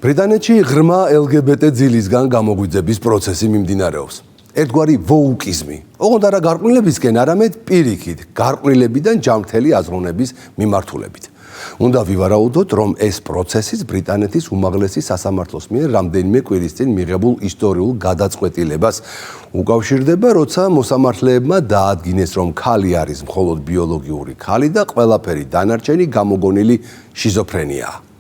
ბრიტანეთში ღრმა LGBT ძილისგან გამოგვიძების პროცესი მიმდინარეობს. ერთგვარი ვოუკიზმი. ოღონდ არა გარყვნილებისკენ, არამედ პირიქით, გარყვნილებიდან ჯანმრთელი აზროვნების მიმართულებით. უნდა ვივარაუდოთ, რომ ეს პროცესიც ბრიტანეთის უმაღლესი სასამართლოს მიერ რამდენიმე კვირის წინ მიღებულ ისტორიულ გადაწყვეტილებას უკავშირდება, როცა მოსამართლეებმა დაადგინეს, რომ ქალი არის მხოლოდ ბიოლოგიური ქალი და ყველაფერი დანარჩენი გამოგონილი შიზოფრენიაა.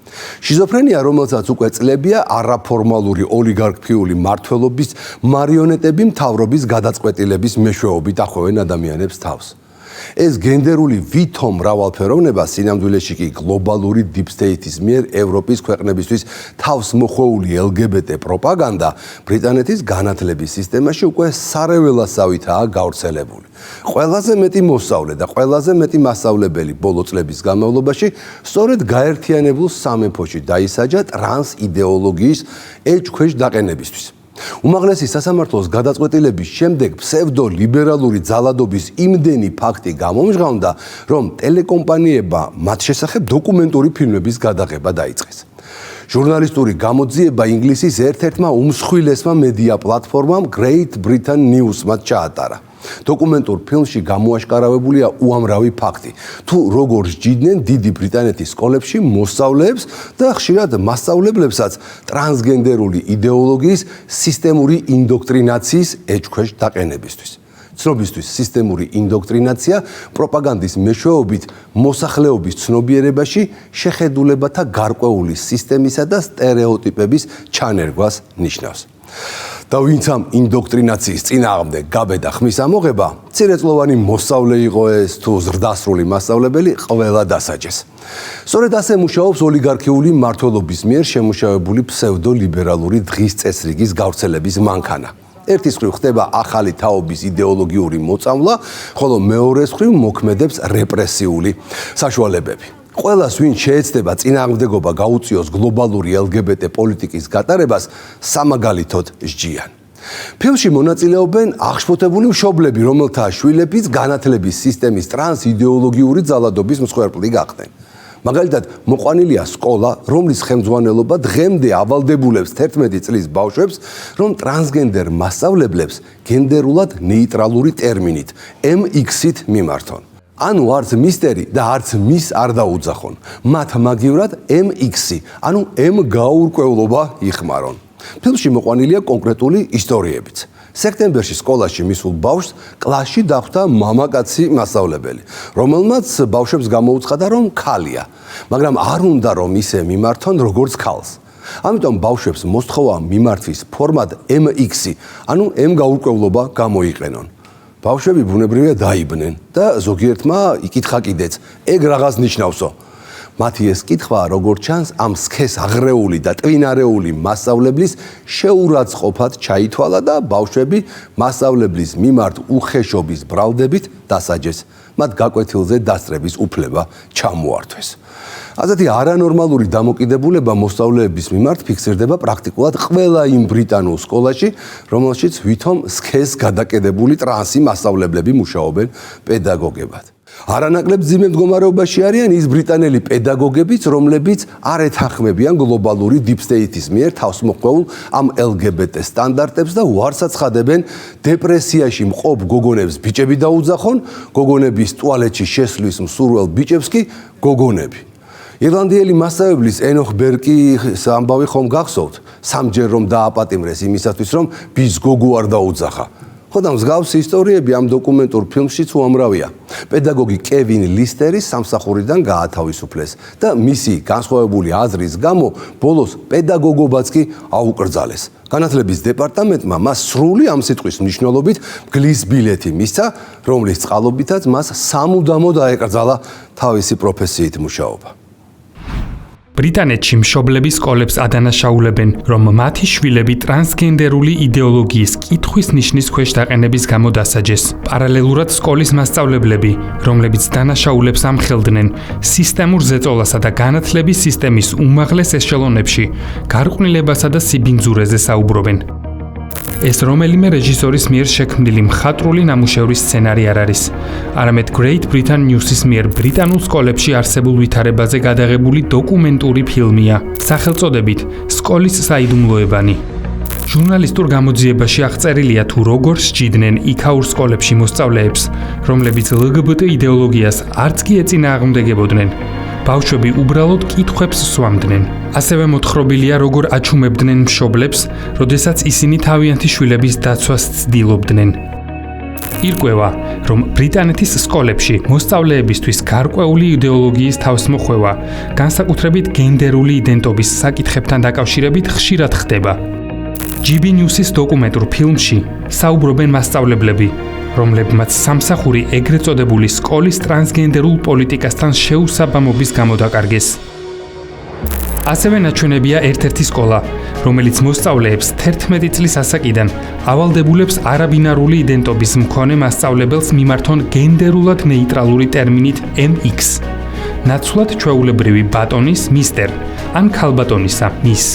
შიზოფრენია, რომელსაც უკვე წლებია არაფორმალური ოლიგარქიული მმართველობის მარიონეტები მთავრობის გადაწყვეტილების მეშვეობით ახვევენ ადამიანებს თავს. ეს გენდერული ვითო მრავალფეროვნება სინამდვილეში კი გლობალური deep state-ის მიერ ევროპის ქვეყნებისთვის თავს მოხვეული LGBT პროპაგანდა ბრიტანეთის განათლების სისტემაში უკვე სარეველასავითაა გავრცელებული. ყველაზე მეტი მოსწავლე და ყველაზე მეტი მასწავლებელი ბოლო წლების განმავლობაში სწორედ გაერთიანებულ სამეფოში დაისაჯა ტრანს იდეოლოგიის ეჭქვეშ დაყენებისთვის. უმაღლესი სასამართლოს გადაწყვეტილების შემდეგ ფსევდოლიბერალური ძალადობის იმდენი ფაქტი გამომჟღავნდა, რომ ტელეკომპანიებმა მათ შესახებ დოკუმენტური ფილმების გადაღება დაიწყეს. ჟურნალისტური გამოძიება ინგლისის ერთ-ერთმა უმსხვილესმა მედია პლატფორმამ Great Britain News-მა ჩაატარა. დოკუმენტურ ფილმში გამოაშკარავებულია უამრავი ფაქტი, თუ როგორ სჯიდნენ დიდი ბრიტანეთის სკოლებში მოსწავლეებს და ხშირად მასწავლებლებსაც ტრანსგენდერული იდეოლოგიის სისტემური ინდოქტრინაციის ეჭქვეშ დაყენებისთვის. ცნობისთვის სისტემური ინდოქტრინაცია პროპაგანდის მეშვეობით მოსახლეობის ცნობიერებაში შეხედულებათა გარკვეული სისტემისა და სტერეოტიპების ჩანერგვას ნიშნავს. და ვინც ამ ინდოქტრინაციის წინააღმდეგ გაბედა ხმის ამოღება, მცირეწლოვანი მოსწავლე იყო ეს თუ ზრდასრული მასწავლებელი, ყველა დასაჯეს. სწორედ ასე მუშაობს ოლიგარქიული მმართველობის მიერ შემუშავებული ფსევდოლიბერალური დღის წესრიგის გავრცელების მანქანა. ერთის მხრივ ხდება ახალი თაობის იდეოლოგიური მოწამვლა, ხოლო მეორეს მხრივ მოქმედებს რეპრესიული საშუალებები. ყველას, ვინ შეეცდება წინააღმდეგობა გაუწიოს გლობალური LGBT პოლიტიკის გატარებას, სამაგალითოდ სჯიან. ფილმში მონაწილეობენ აღშფოთებული მშობლები, რომელთა შვილებიც განათლების სისტემის ტრანსიდეოლოგიური ძალადობის მსხვერპლი გახდნენ. მაგალითად, მოყვანილია სკოლა, რომლის ხელმძღვანელობა დღემდე ავალდებულებს 11 წლის ბავშვებს, რომ ტრანსგენდერ მასწავლებლებს გენდერულად ნეიტრალური ტერმინით MX-ით მიმართონ. ანუ არც მისტერი და არც მის არ დაუძახონ. მათ მაგივრად MX-ი, ანუ M გაურკვევლობა იხმარონ. ფილმში მოყვანილია კონკრეტული ისტორიებიც. სექტემბერში სკოლაში მისულ ბავშვს კლასში დახვდა მამაკაცი მასწავლებელი, რომელმაც ბავშვებს გამოუცხადა, რომ ქალია, მაგრამ არ უნდა რომ ისე მიმართონ როგორც ქალს. ამიტომ ბავშვებს მოსთხოვა მიმართვის ფორმად MX-ი, ანუ M გაურკვევლობა გამოიყენონ. ბავშვები ბუნებრივია დაიბნენ და ზოგიერთმა იკითხა კიდეც, ეგ რაღაც ნიშნავსო. მათი ეს კითხვა, როგორც ჩანს, ამ სქეს აღრეული და ტვინარეული მასწავლებლის შეურაცხყოფად ჩაითვალა და ბავშვები მასწავლებლის მიმართ უხეშობის ბრალდებით დასაჯეს. მათ გაკვეთილზე დასწრების უფლება ჩამოართვეს. ასეთი არანორმალური დამოკიდებულება მოსწავლეების მიმართ ფიქსირდება პრაქტიკულად ყველა იმ ბრიტანულ სკოლაში, რომელშიც ვითომ სქეს გადაკედებული ტრანსი მასწავლებლები მუშაობენ პედაგოგებად. არანაკლებ ძიმე მდგომარეობაში არიან ის ბრიტანელი პედაგოგებიც, რომლებიც არ ეთანხმებიან გლობალური deep state-ის მიერ თავს მოხვეულ ამ LGBT სტანდარტებს და უარს აცხადებენ დეპრესიაში მყოფ გოგონებს ბიჭები დაუძახონ, გოგონების ტუალეტში შესვლის მსურველ ბიჭებს კი გოგონები. ირლანდიელი მასწავლებლის ენოხ ბერკის ამბავი ხომ გახსოვთ? სამჯერ რომ დააპატიმრეს იმისათვის, რომ ბიჭს გოგო არ დაუძახა. ხოდა მსგავსი ისტორიები ამ დოკუმენტურ ფილმშიც უამრავია. პედაგოგი კევინ ლისტერი სამსახურიდან გაათავისუფლეს და მისი განსხვავებული აზრის გამო ბოლოს პედაგოგობაც კი აუკრძალეს. განათლების დეპარტამენტმა მას სრული ამ სიტყვის მნიშვნელობით მგლის ბილეთი მისცა, რომლის წყალობითაც მას სამუდამოდ აეკრძალა თავისი პროფესიით მუშაობა. ბრიტანეთში მშობლები სკოლებს ადანაშაულებენ, რომ მათი შვილები ტრანსგენდერული იდეოლოგიის კითხვის ნიშნის ქვეშ დაყენების გამო დასაჯეს. პარალელურად სკოლის მასწავლებლები, რომლებიც დანაშაულებს ამხელდნენ, სისტემურ ზეწოლასა და განათლების სისტემის უმაღლეს ეშელონებში გარყვნილებასა და სიბინძურეზე საუბრობენ. ეს რომელიმე რეჟისორის მიერ შექმნილი მხატვრული ნამუშევრის სცენარი არ არის. არამედ Great Britain News-ის მიერ ბრიტანულ სკოლებში არსებულ ვითარებაზე გადაღებული დოკუმენტური ფილმია, სახელწოდებით სკოლის საიდუმლოებანი. ჟურნალისტურ გამოძიებაში აღწერილია თუ როგორ სჯიდნენ იქაურ სკოლებში მოსწავლეებს, რომლებიც LGBT იდეოლოგიას არც კი ეწინააღმდეგებოდნენ. ბავშვები უბრალოდ კითხვებს სვამდნენ. ასევე მოთხრობილია, როგორ აჩუმებდნენ მშობლებს, როდესაც ისინი თავიანთი შვილების დაცვას ცდილობდნენ. ირკვევა, რომ ბრიტანეთის სკოლებში მოსწავლეებისთვის გარკვეული იდეოლოგიის თავსმოხვევა, განსაკუთრებით გენდერული იდენტობის საკითხებთან დაკავშირებით ხშირად ხდება. GB News-ის დოკუმენტურ ფილმში საუბრობენ მასწავლებლები, რომლებმაც სამსახური ეგრეთ წოდებული სკოლის ტრანსგენდერულ პოლიტიკასთან შეუსაბამობის გამო დაკარგეს. ასევე ნაჩვენებია ერთ-ერთი სკოლა, რომელიც მოსწავლეებს 11 წლის ასაკიდან ავალდებულებს არაბინარული იდენტობის მქონე მასწავლებელს მიმართონ გენდერულად ნეიტრალური ტერმინით MX. ნაცვლად ჩვეულებრივი ბატონის მისტერ ან ქალბატონისა მის.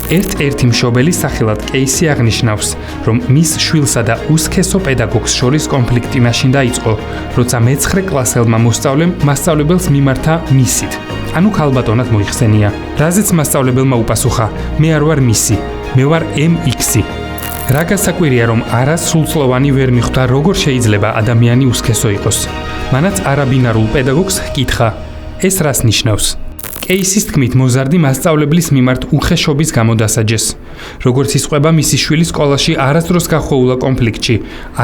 ერთ-ერთი მშობელი სახელად კეისი აღნიშნავს, რომ მის შვილსა და უსქესო პედაგოგს შორის კონფლიქტი მაშინ დაიწყო, როცა მე-9 კლასელმა მოსწავლემ მასწავლებელს მიმართა მისით, ანუ ქალბატონად მოიხსენია. რაზეც მასწავლებელმა უპასუხა: მე არ ვარ მისი, მე ვარ MX-ი. რა გასაკვირია, რომ არასრულწლოვანი ვერ მიხვდა, როგორ შეიძლება ადამიანი უსქესო იყოს. მანაც არაბინარულ პედაგოგს ჰკითხა: ეს რას ნიშნავს? კეისის თქმით, მოზარდი მასწავლებლის მიმართ უხეშობის გამო დასაჯეს. როგორც ისყვება, მისი შვილი სკოლაში არასდროს გახვეულა კონფლიქტში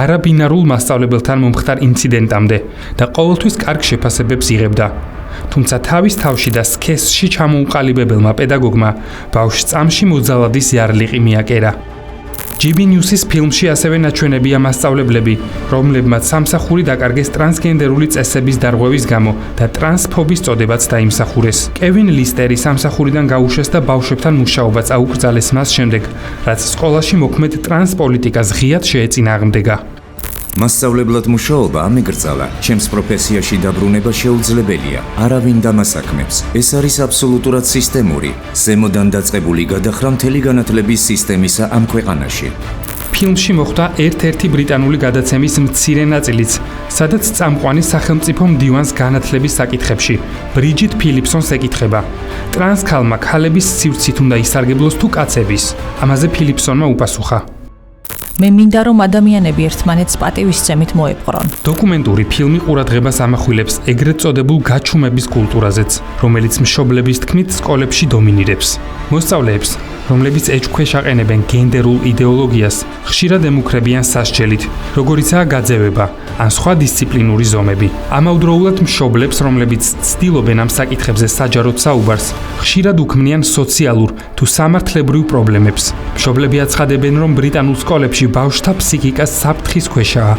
არაბინარულ მასწავლებელთან მომხდარ ინციდენტამდე და ყოველთვის კარგ შეფასებებს იღებდა. თუმცა თავის თავში და სქესში ჩამოუყალიბებელმა პედაგოგმა ბავშვს წამში მოძალადის იარლიყი მიაკერა. GB News-ის ფილმში ასევე ნაჩვენებია მასწავლებლები, რომლებმაც სამსახური დაკარგეს ტრანსგენდერული წესების დარღვევის გამო და ტრანსფობის წოდებაც დაიმსახურეს. კევინ ლისტერი სამსახურიდან გაუშვეს და ბავშვებთან მუშაობაც აუკრძალეს მას შემდეგ, რაც სკოლაში მოქმედ ტრანსპოლიტიკას ღიად შეეწინააღმდეგა. მასწავლებლად მუშაობა ამეგრძალა, ჩემს პროფესიაში დაბრუნება შეუძლებელია, არავინ დამასაქმებს. ეს არის აბსოლუტურად სისტემური, ზემოდან დაწყებული გადახრა მთელი განათლების სისტემისა ამ ქვეყანაში. ფილმში მოხდა ერთ-ერთი ბრიტანული გადაცემის მცირე ნაწილიც, სადაც წამყვანი სახელმწიფო მდივანს განათლების საკითხებში, ბრიჯიტ ფილიპსონს ეკითხება: ტრანს ქალმა ქალების სივრცით უნდა ისარგებლოს თუ კაცების? ამაზე ფილიპსონმა უპასუხა: მე მინდა რომ ადამიანები ერთმანეთს პატივისცემით მოეპყრონ. დოკუმენტური ფილმი ყურადღებას ამახვილებს ეგრეთ წოდებულ გაჩუმების კულტურაზეც, რომელიც მშობლების თქმით სკოლებში დომინირებს. მოსწავლეებს, რომლებიც ეჭვქვეშ აყენებენ გენდერულ იდეოლოგიას, ხშირად ემუქრებიან სასჯელით, როგორიცაა გაძევება ან სხვა დისციპლინური ზომები. ამავდროულად მშობლებს, რომლებიც ცდილობენ ამ საკითხებზე საჯაროდ საუბარს, ხშირად უქმნიან სოციალურ თუ სამართლებრივ პრობლემებს. მშობლები აცხადებენ, რომ ბრიტანულ სკოლებში ბავშვთა ფსიქიკა საფრთხის ქვეშაა.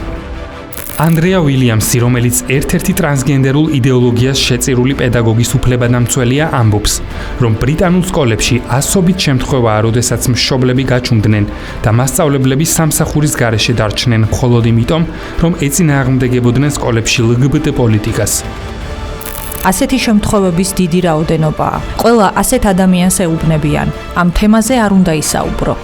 ანდრეა უილიამსი, რომელიც ერთ-ერთი ტრანსგენდერულ იდეოლოგიას შეწირული პედაგოგის უფლებადამცველია, ამბობს, რომ ბრიტანულ სკოლებში ასობით შემთხვევაა, როდესაც მშობლები გაჩუმდნენ და მასწავლებლები სამსახურის გარეშე დარჩნენ მხოლოდ იმიტომ, რომ ეწინააღმდეგებოდნენ სკოლებში LGBT პოლიტიკას. ასეთი შემთხვევების დიდი რაოდენობაა. ყველა ასეთ ადამიანს ეუბნებიან. ამ თემაზე არ უნდა ისაუბრო.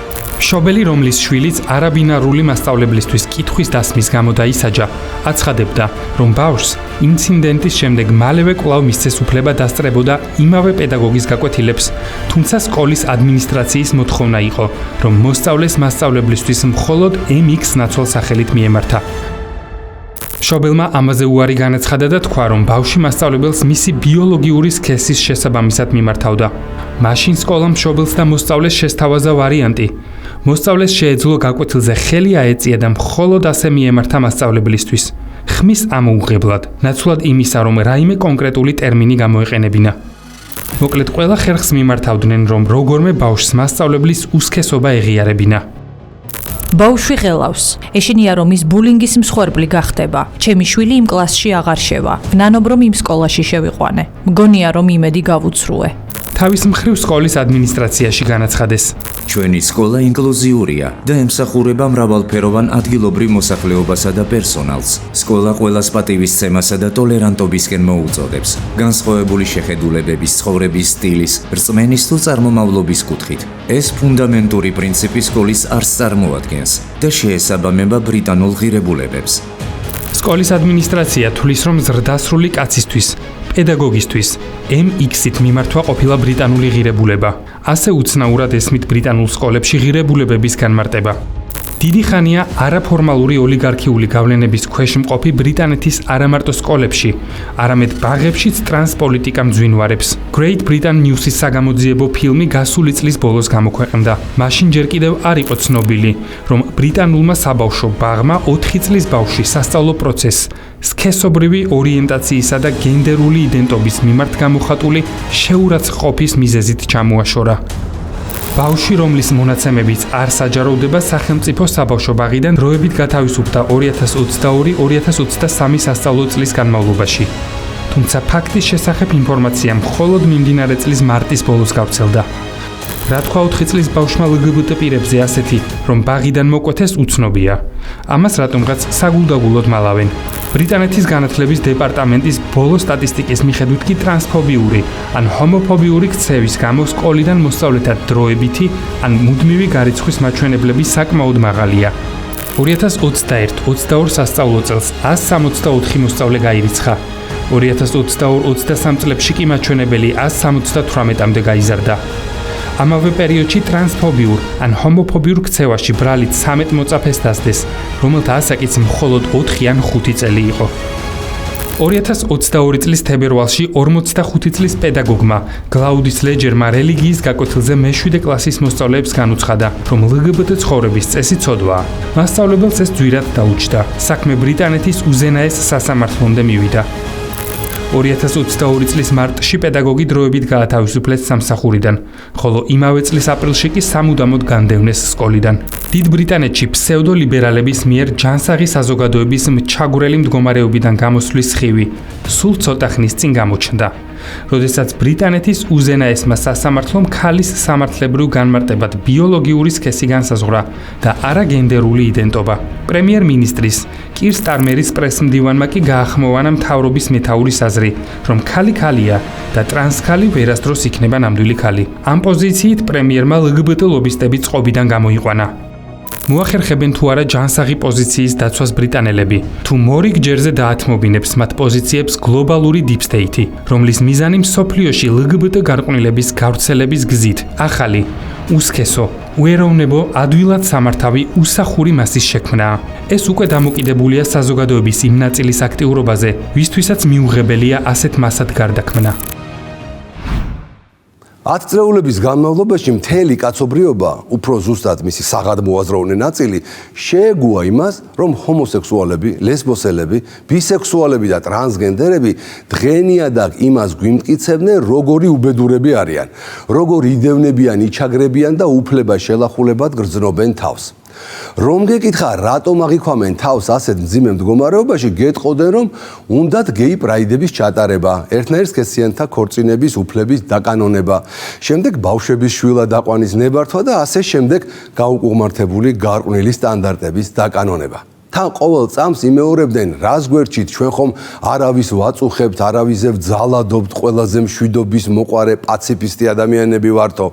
მშობელი, რომლის შვილიც არაბინარული მასწავლებლისთვის კითხვის დასმის გამო დაისაჯა, აცხადებდა, რომ ბავშვს ინციდენტის შემდეგ მალევე კვლავ მისცეს უფლება დასწრებოდა იმავე პედაგოგის გაკვეთილებს, თუმცა სკოლის ადმინისტრაციის მოთხოვნა იყო, რომ მოსწავლეს მასწავლებლისთვის მხოლოდ MX ნაცვალ სახელით მიემართა. მშობელმა ამაზე უარი განაცხადა და თქვა, რომ ბავშვი მასწავლებელს მისი ბიოლოგიური სქესის შესაბამისად მიმართავდა. მაშინ სკოლამ მშობელს და მოსწავლეს შესთავაზა ვარიანტი. მოსწავლეს შეეძლო გაკვეთილზე ხელი აეწია და მხოლოდ ასე მიემართა მასწავლებლისთვის. ხმის ამოუღებლად, ნაცვლად იმისა, რომ რაიმე კონკრეტული ტერმინი გამოეყენებინა. მოკლედ, ყველა ხერხს მიმართავდნენ, რომ როგორმე ბავშვს მასწავლებლის უსქესობა ეღიარებინა. ბავშვი ღელავს. ეშინია რომ ის ბულინგის მსხვერპლი გახდება. ჩემი შვილი იმ კლასში აღარ შევა. ვნანობ რომ იმ სკოლაში შევიყვანე. მგონია რომ იმედი გავუცრუე. თავის მხრივ სკოლის ადმინისტრაციაში განაცხადეს. ჩვენი სკოლა ინკლუზიურია და ემსახურება მრავალფეროვან ადგილობრივ მოსახლეობასა და პერსონალს. სკოლა ყველას პატივისცემასა და ტოლერანტობისკენ მოუწოდებს, განსხვავებული შეხედულებების, ცხოვრების სტილის, რწმენის თუ წარმომავლობის კუთხით. ეს ფუნდამენტური პრინციპი სკოლის არსს წარმოადგენს და შეესაბამება ბრიტანულ ღირებულებებს. სკოლის ადმინისტრაცია თulis რომ ზრდასრული კაცისთვის, პედაგოგისთვის, MX-ით მიმართვა ყოფილა ბრიტანული ღირებულება. ასე უცნაურად ესმით ბრიტანულ სკოლებში ღირებულებების განმარტება. დიდი ხანია არაფორმალური ოლიგარქიული გავლენების ქვეშ მყოფი ბრიტანეთის არამარტო სკოლებში, არამედ ბაღებშიც ტრანსპოლიტიკა მძვინვარებს. Great Britain News-ის საგამოძიებო ფილმი გასული წლის ბოლოს გამოქვეყნდა. მაშინ ჯერ კიდევ არ იყო ცნობილი, რომ ბრიტანულმა საბავშვო ბაღმა 4 წლის ბავშვი სასწავლო პროცესს სქესობრივი ორიენტაციისა და გენდერული იდენტობის მიმართ გამოხატული შეურაცხყოფის მიზეზით ჩამოაშორა. ბავშვი, რომლის მონაცემებიც არ საჯაროვდება, სახელმწიფო საბავშვო ბაღიდან დროებით გათავისუფლდა 2022-2023 სასწავლო წლის განმავლობაში. თუმცა ფაქტის შესახებ ინფორმაცია მხოლოდ მიმდინარე წლის მარტის ბოლოს გავრცელდა. რა თქვა 4 წლის ბავშვმა LGBT პირებზე ასეთი, რომ ბაღიდან მოკვეთეს უცნობია. ამას რატომღაც საგულდაგულოდ მალავენ. ბრიტანეთის განათლების დეპარტამენტის ბოლო სტატისტიკის მიხედვით კი ტრანსფობიური ან ჰომოფობიური ქცევის გამო სკოლიდან მოსწავლეთა დროებითი ან მუდმივი გარიცხვის მაჩვენებლები საკმაოდ მაღალია. 2021-22 სასწავლო წელს 164 მოსწავლე გაირიცხა. 2022-23 წლებში კი მაჩვენებელი 178-მდე გაიზარდა. ამავე პერიოდში ტრანსფობიურ ან ჰომოფობიურ ქცევაში ბრალით 13 მოწაფეს დასდეს, რომელთა ასაკიც მხოლოდ 4 ან 5 წელი იყო. 2022 წლის თებერვალში 45 წლის პედაგოგმა გლაუდის ლეჯერმა რელიგიის გაკვეთილზე მე-7 კლასის მოსწავლეებს განუცხადა, რომ LGBT ცხოვრების წესი ცოდვაა. მასწავლებელს ეს ძვირად დაუჩნდა. საქმე ბრიტანეთის უზენაეს სასამართლომდე მივიდა. 2022 წლის მარტში პედაგოგი დროებით გაათავისუფლეს სამსახურიდან, ხოლო იმავე წლის აპრილში კი სამუდამოდ განდევნეს სკოლიდან. დიდ ბრიტანეთში ფსევდოლიბერალების მიერ ჯანსაღი საზოგადოების მჩაგვრელი მდგომარეობიდან გამოსვლის სხივი სულ ცოტა ხნის წინ გამოჩნდა. როდესაც ბრიტანეთის უზენაესმა სასამართლომ ქალის სამართლებრივ განმარტებად ბიოლოგიური სქესი განსაზღვრა და არა გენდერული იდენტობა. პრემიერ-მინისტრის კირ სტარმერის პრესმდივანმა კი გაახმოვანა მთავრობის მეთაურის აზრი, რომ ქალი ქალია და ტრანსქალი ვერასდროს იქნება ნამდვილი ქალი. ამ პოზიციით პრემიერმა LGBT ლობისტები წყობიდან გამოიყვანა. მოახერხებენ თუ არა ჯანსაღი პოზიციის დაცვას ბრიტანელები, თუ მორიგ ჯერზე დაათმობინებს მათ პოზიციებს გლობალური deep state-ი, რომლის მიზანი მსოფლიოში LGBT გარყვნილების გავრცელების გზით ახალი, უსქესო, უეროვნებო, ადვილად სამართავი უსახური მასის შექმნაა. ეს უკვე დამოკიდებულია საზოგადოების იმ ნაწილის აქტიურობაზე, ვისთვისაც მიუღებელია ასეთ მასად გარდაქმნა. 10 წლეულების განმავლობაში მთელი კაცობრიობა, უფრო ზუსტად მისი საღადმოაზროვნე ნაწილი, შეეგუა იმას, რომ ჰომოსექსუალები, ლესბოსელები, ბისექსუალები და ტრანსგენდერები დღენიადაგ იმას გვიმტკიცებდნენ, როგორი უბედურები არიან, როგორ იდევნებიან, იჩაგრებიან და უფლება შელახულებად გრძნობენ თავს. რომ გეკითხა, რატომ აღიქვამენ თავს ასეთ მძიმე მდგომარეობაში, გეტყოდნენ, რომ უნდათ გეი პრაიდების ჩატარება, ერთნაირ სქესიანთა ქორწინების უფლების დაკანონება, შემდეგ ბავშვების შვილად აყვანის ნებართვა და ასე შემდეგ გაუკუღმართებული გარყვნილი სტანდარტების დაკანონება. თან ყოველ წამს იმეორებდნენ, რას გვერდჩით, ჩვენ ხომ არავის ვაწუხებთ, არავისზე ვძალადობთ, ყველაზე მშვიდობის მოყვარე პაციფისტი ადამიანები ვართო.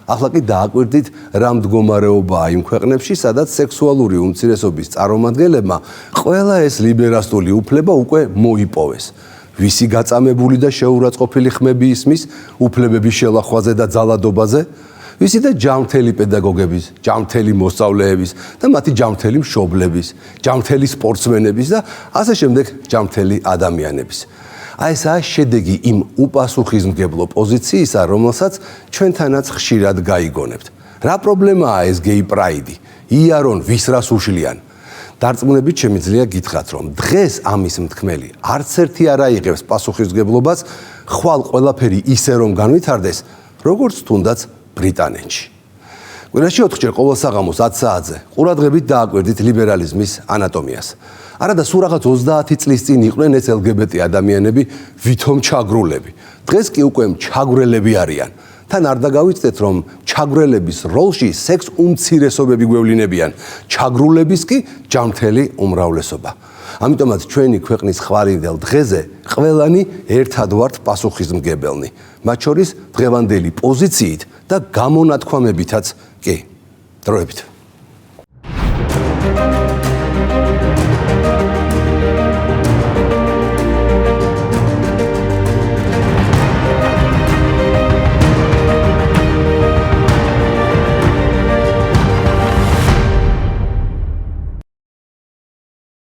ახლა კი დააკვირდით, რა მდგომარეობაა იმ ქვეყნებში, სადაც სექსუალური უმცირესობის წარმომადგენლებმა ყველა ეს ლიბერალური უფლება უკვე მოიპოვეს. ვისი გაწამებული და შეურაცხყოფილი ხმები ისმის უფლებების შელახვაზე და ძალადობაზე? ვისი და ჯანმრთელი პედაგოგების, ჯანმრთელი მოსწავლეების და მათი ჯანმრთელი მშობლების, ჯანმრთელი სპორტსმენების და ასე შემდეგ ჯანმრთელი ადამიანების. აი ესაა შედეგი იმ უპასუხისმგებლო პოზიციისა, რომელსაც ჩვენთანაც ხშირად გაიგონებთ. რა პრობლემაა ეს გეი პრაიდი? იარონ ვის რას უშლიან? დარწმუნებით შემიძლია გითხრათ, რომ დღეს ამის მთქმელი არც ერთი არ აიღებს პასუხისმგებლობას, ხვალ ყველაფერი ისე რომ განვითარდეს, როგორც თუნდაც ბრიტანეთში. კვირაში 4-ჯერ ყოველ საღამოს 10 საათზე ყურადღებით დააკვირდით ლიბერალიზმის ანატომიას. არადა სულ რაღაც 30 წლის წინ იყვნენ ეს LGBT ადამიანები ვითომ ჩაგრულები. დღეს კი უკვე ჩაგვრელები არიან. თან არ დაგავიწყდეთ, რომ ჩაგვრელების როლში სექს უმცირესობები გვევლინებიან, ჩაგრულების კი ჯანმრთელი უმრავლესობა. ამიტომაც ჩვენი ქვეყნის ხვალინდელ დღეზე ყველანი ერთად ვართ პასუხისმგებელნი, მათ შორის დღევანდელი პოზიციით და გამონათქვამებითაც კი. დროებით.